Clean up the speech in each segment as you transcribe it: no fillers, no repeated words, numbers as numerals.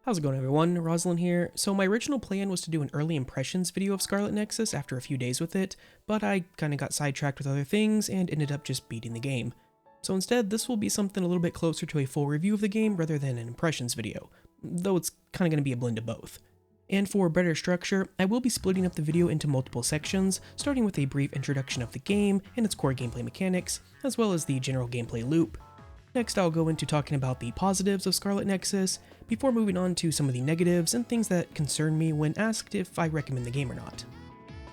How's it going, everyone? Rosalind here. So my original plan was to do an early impressions video of Scarlet Nexus after a few days with it, but I kinda got sidetracked with other things and ended up just beating the game. So instead, this will be something a little bit closer to a full review of the game rather than an impressions video, though it's kinda gonna be a blend of both. And for better structure, I will be splitting up the video into multiple sections, starting with a brief introduction of the game and its core gameplay mechanics, as well as the general gameplay loop. Next, I'll go into talking about the positives of Scarlet Nexus, before moving on to some of the negatives and things that concern me when asked if I recommend the game or not.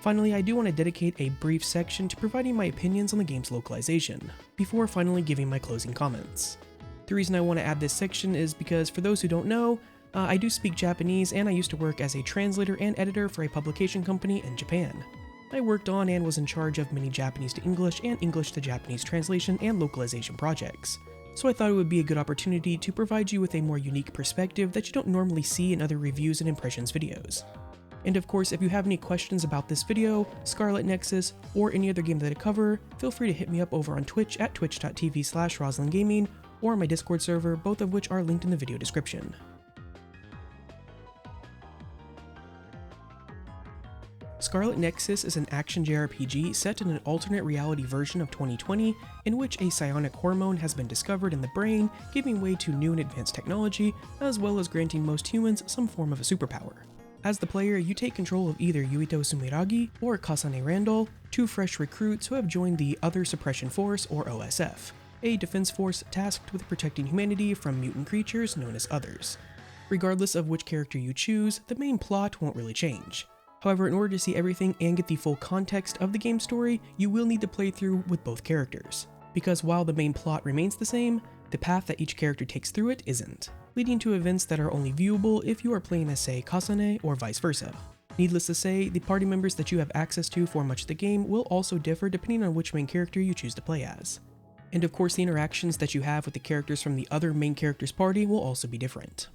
Finally, I do want to dedicate a brief section to providing my opinions on the game's localization, before finally giving my closing comments. The reason I want to add this section is because, for those who don't know, I do speak Japanese and I used to work as a translator and editor for a publication company in Japan. I worked on and was in charge of many Japanese to English and English to Japanese translation and localization projects. So I thought it would be a good opportunity to provide you with a more unique perspective that you don't normally see in other reviews and impressions videos. And of course, if you have any questions about this video, Scarlet Nexus, or any other game that I cover, feel free to hit me up over on Twitch at twitch.tv/RosalindGaming, or on my Discord server, both of which are linked in the video description. Scarlet Nexus is an action JRPG set in an alternate reality version of 2020, in which a psionic hormone has been discovered in the brain, giving way to new and advanced technology, as well as granting most humans some form of a superpower. As the player, you take control of either Yuito Sumiragi or Kasane Randall, two fresh recruits who have joined the Other Suppression Force, or OSF, a defense force tasked with protecting humanity from mutant creatures known as Others. Regardless of which character you choose, the main plot won't really change. However, in order to see everything and get the full context of the game's story, you will need to play through with both characters. Because while the main plot remains the same, the path that each character takes through it isn't, leading to events that are only viewable if you are playing as, say, Kasane, or vice versa. Needless to say, the party members that you have access to for much of the game will also differ depending on which main character you choose to play as. And of course, the interactions that you have with the characters from the other main character's party will also be different.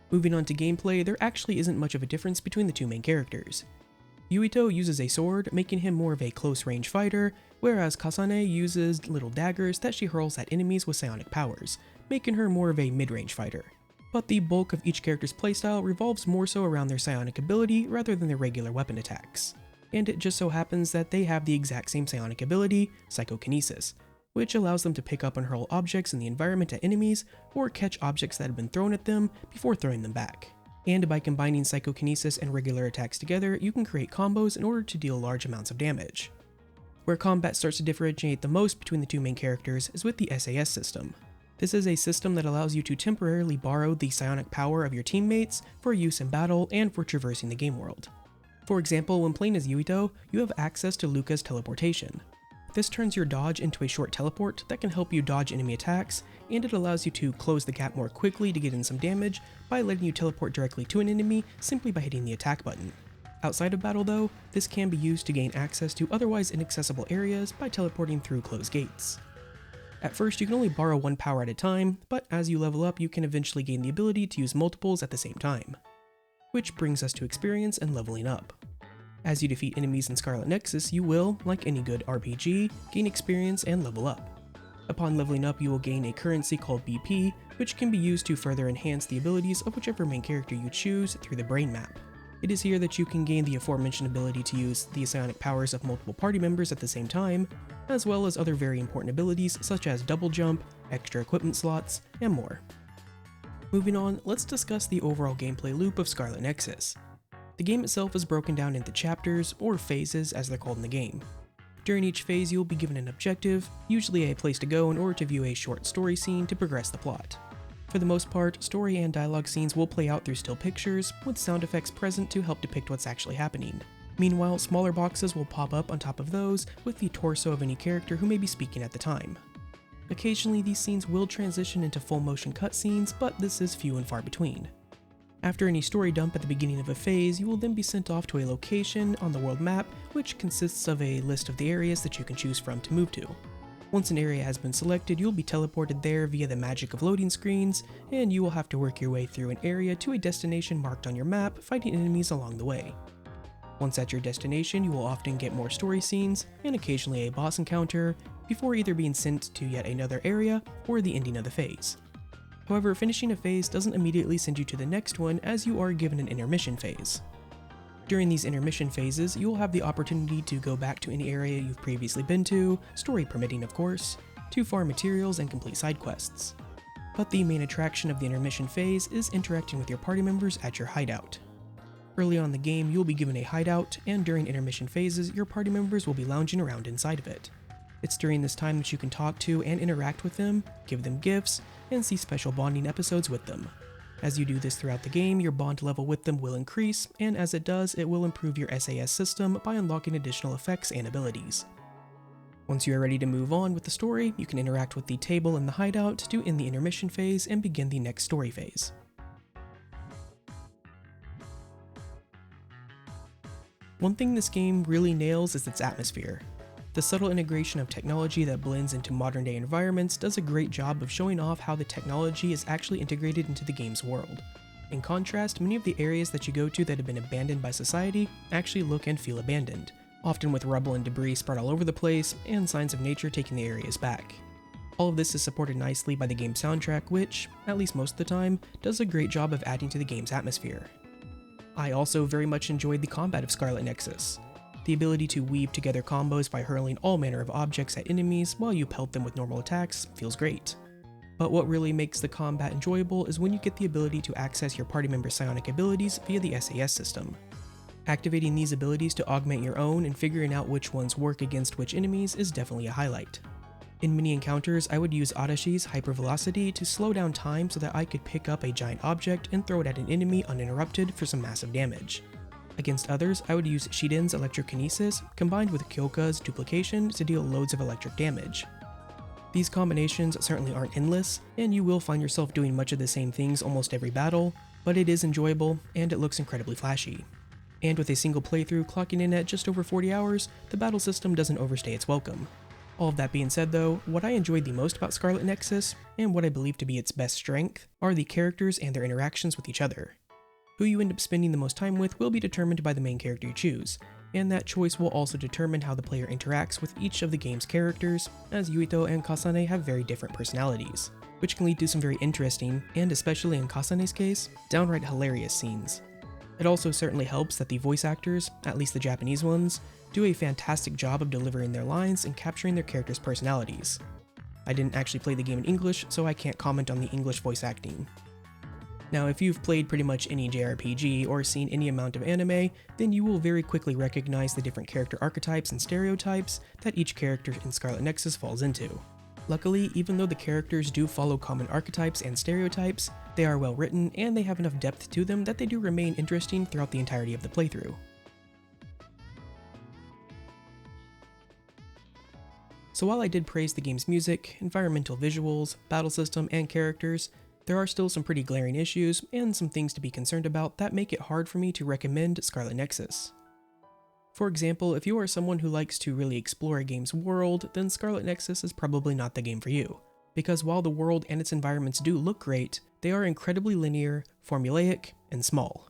Moving on to gameplay, there actually isn't much of a difference between the two main characters. Yuito uses a sword, making him more of a close-range fighter, whereas Kasane uses little daggers that she hurls at enemies with psionic powers, making her more of a mid-range fighter. But the bulk of each character's playstyle revolves more so around their psionic ability rather than their regular weapon attacks. And it just so happens that they have the exact same psionic ability, psychokinesis, which allows them to pick up and hurl objects in the environment at enemies, or catch objects that have been thrown at them before throwing them back. And by combining psychokinesis and regular attacks together, you can create combos in order to deal large amounts of damage. Where combat starts to differentiate the most between the two main characters is with the SAS system. This is a system that allows you to temporarily borrow the psionic power of your teammates for use in battle and for traversing the game world. For example, when playing as Yuito, you have access to Luca's teleportation. This turns your dodge into a short teleport that can help you dodge enemy attacks, and it allows you to close the gap more quickly to get in some damage by letting you teleport directly to an enemy simply by hitting the attack button. Outside of battle though, this can be used to gain access to otherwise inaccessible areas by teleporting through closed gates. At first, you can only borrow one power at a time, but as you level up, you can eventually gain the ability to use multiples at the same time. Which brings us to experience and leveling up. As you defeat enemies in Scarlet Nexus, you will, like any good RPG, gain experience and level up. Upon leveling up, you will gain a currency called BP, which can be used to further enhance the abilities of whichever main character you choose through the brain map. It is here that you can gain the aforementioned ability to use the psionic powers of multiple party members at the same time, as well as other very important abilities such as double jump, extra equipment slots, and more. Moving on, let's discuss the overall gameplay loop of Scarlet Nexus. The game itself is broken down into chapters, or phases as they're called in the game. During each phase, you'll be given an objective, usually a place to go in order to view a short story scene to progress the plot. For the most part, story and dialogue scenes will play out through still pictures, with sound effects present to help depict what's actually happening. Meanwhile, smaller boxes will pop up on top of those with the torso of any character who may be speaking at the time. Occasionally, these scenes will transition into full motion cutscenes, but this is few and far between. After any story dump at the beginning of a phase, you will then be sent off to a location on the world map, which consists of a list of the areas that you can choose from to move to. Once an area has been selected, you'll be teleported there via the magic of loading screens, and you will have to work your way through an area to a destination marked on your map, fighting enemies along the way. Once at your destination, you will often get more story scenes, and occasionally a boss encounter, before either being sent to yet another area, or the ending of the phase. However, finishing a phase doesn't immediately send you to the next one, as you are given an intermission phase. During these intermission phases, you will have the opportunity to go back to any area you've previously been to, story permitting of course, to farm materials and complete side quests. But the main attraction of the intermission phase is interacting with your party members at your hideout. Early on in the game, you'll be given a hideout, and during intermission phases, your party members will be lounging around inside of it. It's during this time that you can talk to and interact with them, give them gifts, and see special bonding episodes with them. As you do this throughout the game, your bond level with them will increase, and as it does, it will improve your SAS system by unlocking additional effects and abilities. Once you are ready to move on with the story, you can interact with the table in the hideout to end the intermission phase and begin the next story phase. One thing this game really nails is its atmosphere. The subtle integration of technology that blends into modern day environments does a great job of showing off how the technology is actually integrated into the game's world. In contrast, many of the areas that you go to that have been abandoned by society actually look and feel abandoned, often with rubble and debris spread all over the place, and signs of nature taking the areas back. All of this is supported nicely by the game's soundtrack, which, at least most of the time, does a great job of adding to the game's atmosphere. I also very much enjoyed the combat of Scarlet Nexus. The ability to weave together combos by hurling all manner of objects at enemies while you pelt them with normal attacks feels great. But what really makes the combat enjoyable is when you get the ability to access your party member's psionic abilities via the SAS system. Activating these abilities to augment your own and figuring out which ones work against which enemies is definitely a highlight. In many encounters, I would use Adashi's hypervelocity to slow down time so that I could pick up a giant object and throw it at an enemy uninterrupted for some massive damage. Against others, I would use Shiden's electrokinesis combined with Kyoka's duplication to deal loads of electric damage. These combinations certainly aren't endless, and you will find yourself doing much of the same things almost every battle, but it is enjoyable and it looks incredibly flashy. And with a single playthrough clocking in at just over 40 hours, the battle system doesn't overstay its welcome. All of that being said though, what I enjoyed the most about Scarlet Nexus, and what I believe to be its best strength, are the characters and their interactions with each other. Who you end up spending the most time with will be determined by the main character you choose, and that choice will also determine how the player interacts with each of the game's characters, as Yuito and Kasane have very different personalities, which can lead to some very interesting, and especially in Kasane's case, downright hilarious scenes. It also certainly helps that the voice actors, at least the Japanese ones, do a fantastic job of delivering their lines and capturing their characters' personalities. I didn't actually play the game in English, so I can't comment on the English voice acting. Now, if you've played pretty much any JRPG or seen any amount of anime, then you will very quickly recognize the different character archetypes and stereotypes that each character in Scarlet Nexus falls into. Luckily, even though the characters do follow common archetypes and stereotypes, they are well written and they have enough depth to them that they do remain interesting throughout the entirety of the playthrough. So while I did praise the game's music, environmental visuals, battle system, and characters, there are still some pretty glaring issues and some things to be concerned about that make it hard for me to recommend Scarlet Nexus. For example, if you are someone who likes to really explore a game's world, then Scarlet Nexus is probably not the game for you. Because while the world and its environments do look great, they are incredibly linear, formulaic, and small.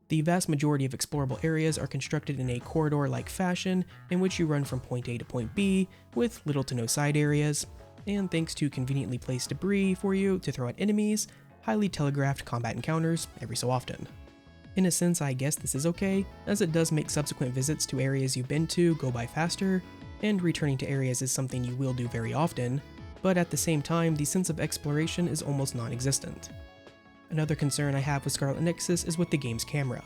The vast majority of explorable areas are constructed in a corridor-like fashion in which you run from point A to point B, with little to no side areas, and thanks to conveniently placed debris for you to throw at enemies, highly telegraphed combat encounters every so often. In a sense, I guess this is okay, as it does make subsequent visits to areas you've been to go by faster, and returning to areas is something you will do very often, but at the same time, the sense of exploration is almost non-existent. Another concern I have with Scarlet Nexus is with the game's camera.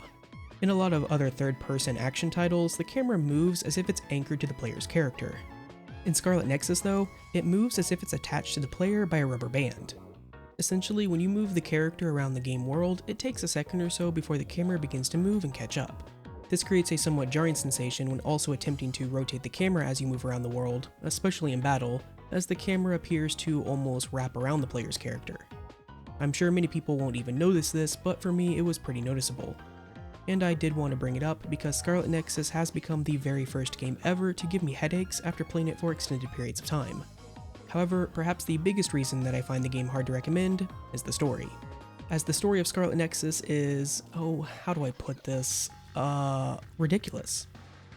In a lot of other third-person action titles, the camera moves as if it's anchored to the player's character. In Scarlet Nexus though, it moves as if it's attached to the player by a rubber band. Essentially, when you move the character around the game world, it takes a second or so before the camera begins to move and catch up. This creates a somewhat jarring sensation when also attempting to rotate the camera as you move around the world, especially in battle, as the camera appears to almost wrap around the player's character. I'm sure many people won't even notice this, but for me it was pretty noticeable. And I did want to bring it up because Scarlet Nexus has become the very first game ever to give me headaches after playing it for extended periods of time. However, perhaps the biggest reason that I find the game hard to recommend is the story. As the story of Scarlet Nexus is, how do I put this? ridiculous.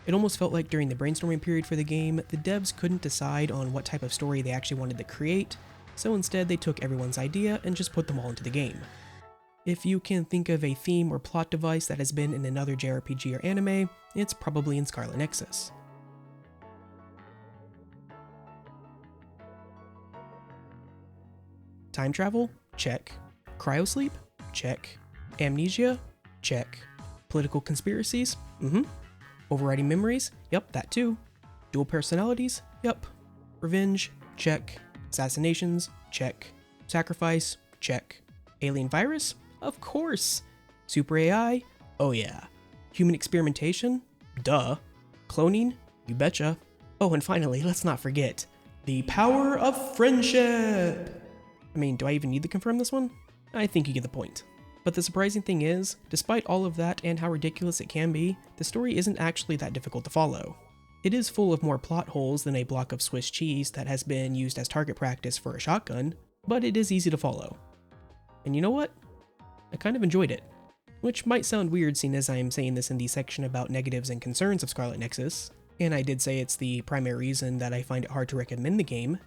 It almost felt like during the brainstorming period for the game, the devs couldn't decide on what type of story they actually wanted to create, so instead they took everyone's idea and just put them all into the game. If you can think of a theme or plot device that has been in another JRPG or anime, it's probably in Scarlet Nexus. Time travel? Check. Cryosleep? Check. Amnesia? Check. Political conspiracies? Overriding memories? Yep, that too. Dual personalities? Yep. Revenge? Check. Assassinations? Check. Sacrifice? Check. Alien virus? Of course. Super AI? Oh yeah. Human experimentation? Duh. Cloning? You betcha. Oh, and finally, let's not forget, the power of friendship! I mean, do I even need to confirm this one? I think you get the point. But the surprising thing is, despite all of that and how ridiculous it can be, the story isn't actually that difficult to follow. It is full of more plot holes than a block of Swiss cheese that has been used as target practice for a shotgun, but it is easy to follow. And you know what? I kind of enjoyed it. Which might sound weird seeing as I am saying this in the section about negatives and concerns of Scarlet Nexus, and I did say it's the primary reason that I find it hard to recommend the game,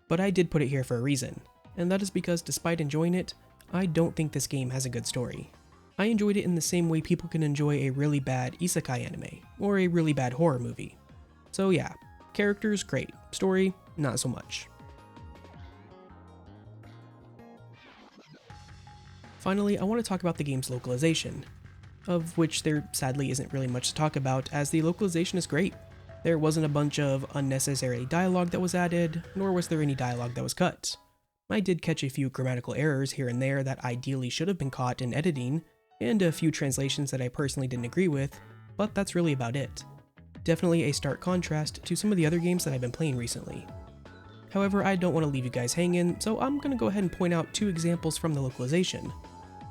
but I did put it here for a reason, and that is because despite enjoying it, I don't think this game has a good story. I enjoyed it in the same way people can enjoy a really bad isekai anime, or a really bad horror movie. So yeah, characters, great. Story, not so much. Finally, I want to talk about the game's localization, of which there sadly isn't really much to talk about as the localization is great. There wasn't a bunch of unnecessary dialogue that was added, nor was there any dialogue that was cut. I did catch a few grammatical errors here and there that ideally should have been caught in editing, and a few translations that I personally didn't agree with, but that's really about it. Definitely a stark contrast to some of the other games that I've been playing recently. However, I don't want to leave you guys hanging, so I'm going to go ahead and point out two examples from the localization.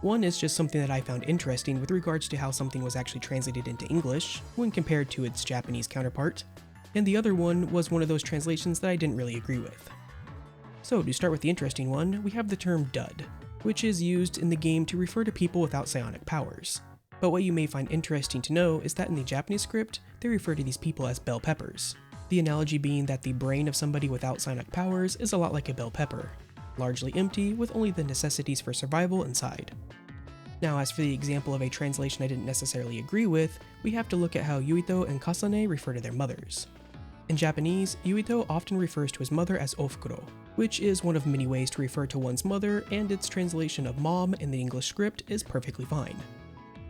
One is just something that I found interesting with regards to how something was actually translated into English when compared to its Japanese counterpart, and the other one was one of those translations that I didn't really agree with. So to start with the interesting one, we have the term dud, which is used in the game to refer to people without psionic powers. But what you may find interesting to know is that in the Japanese script, they refer to these people as bell peppers. The analogy being that the brain of somebody without psionic powers is a lot like a bell pepper, largely empty with only the necessities for survival inside. Now as for the example of a translation I didn't necessarily agree with, we have to look at how Yuito and Kasane refer to their mothers. In Japanese, Yuito often refers to his mother as ofukuro, which is one of many ways to refer to one's mother, and its translation of mom in the English script is perfectly fine.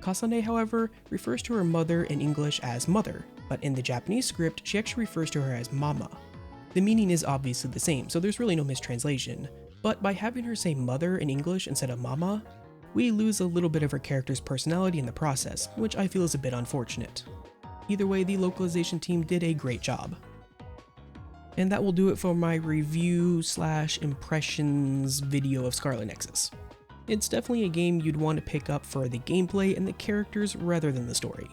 Kasane, however, refers to her mother in English as mother, but in the Japanese script, she actually refers to her as mama. The meaning is obviously the same, so there's really no mistranslation, but by having her say mother in English instead of mama, we lose a little bit of her character's personality in the process, which I feel is a bit unfortunate. Either way, the localization team did a great job. And that will do it for my review/impressions video of Scarlet Nexus. It's definitely a game you'd want to pick up for the gameplay and the characters rather than the story.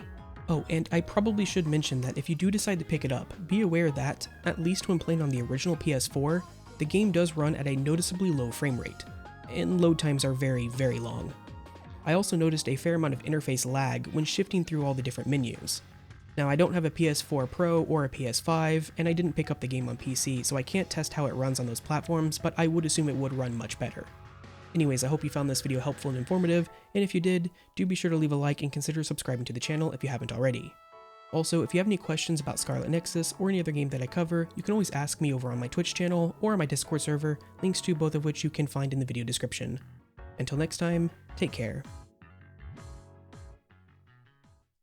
Oh, and I probably should mention that if you do decide to pick it up, be aware that, at least when playing on the original PS4, the game does run at a noticeably low frame rate, and load times are very, very long. I also noticed a fair amount of interface lag when shifting through all the different menus. Now, I don't have a PS4 Pro or a PS5, and I didn't pick up the game on PC, so I can't test how it runs on those platforms, but I would assume it would run much better. Anyways, I hope you found this video helpful and informative, and if you did, do be sure to leave a like and consider subscribing to the channel if you haven't already. Also, if you have any questions about Scarlet Nexus or any other game that I cover, you can always ask me over on my Twitch channel or on my Discord server, links to both of which you can find in the video description. Until next time, take care.